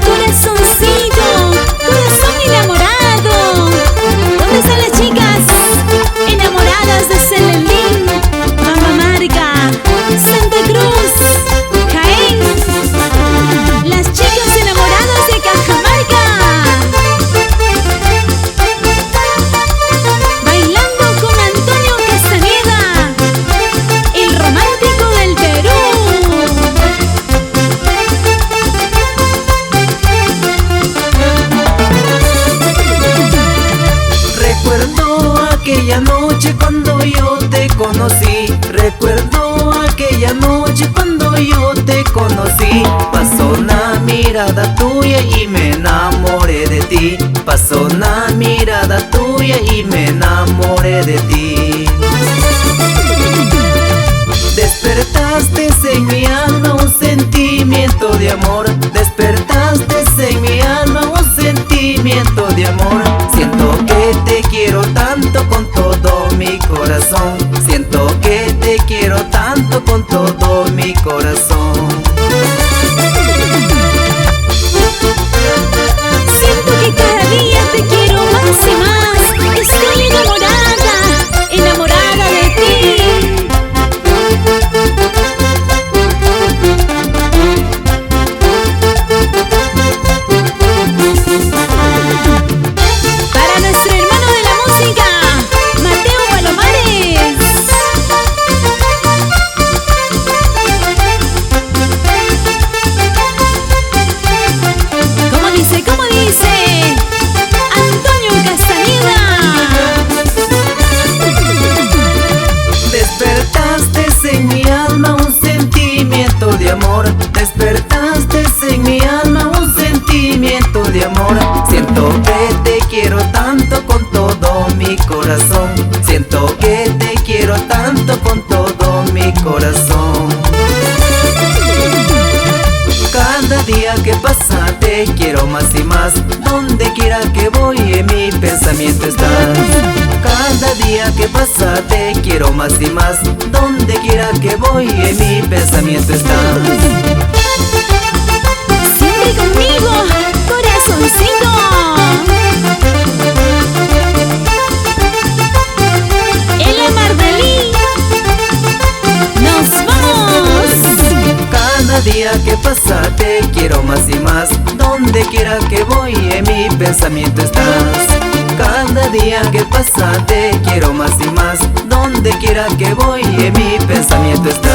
Corazoncito, corazón enamorado. ¿Dónde están las chicas enamoradas de Celedín, Mamamarca, Santa Cruz, Jaén? Las chicas enamoradas de Cajamarca, bailando con Antonio Castañeda, el romántico del Perú. Recuerdo aquella noche cuando yo te conocí. Recuerdo aquella noche cuando yo te conocí. Pasó una mirada tuya y me enamoré de ti. Pasó una mirada tuya y me enamoré de ti. Despertaste en mi alma un sentimiento de amor. Despertaste en mi alma un sentimiento de amor. Siento que te quiero tanto con todo mi corazón. Siento que te quiero tanto con todo mi corazón. Siento que cada día te quiero más y más. Estoy enamorada, enamorada de ti. Para nuestro hermano de la música, Mateo Palomares. ¿Cómo dice? ¿Cómo dice? Antonio Castañeda. Despertaste en mi alma un sentimiento de amor. Despertaste en mi alma un sentimiento de amor. Siento que te quiero tanto con todo mi corazón. Siento que te quiero tanto con todo mi corazón. Cada día que pasa te quiero más y más. Donde quiera que voy en mi pensamiento estás. Cada día que pasa te quiero más y más. Donde quiera que voy en mi pensamiento estás. Siempre conmigo, corazoncito. El Mardelí. Nos vamos. Cada día que pasa te quiero más y más. Donde quiera que voy en mi pensamiento estás. Cada día que pasa te quiero más y más. Donde quiera que voy en mi pensamiento estás.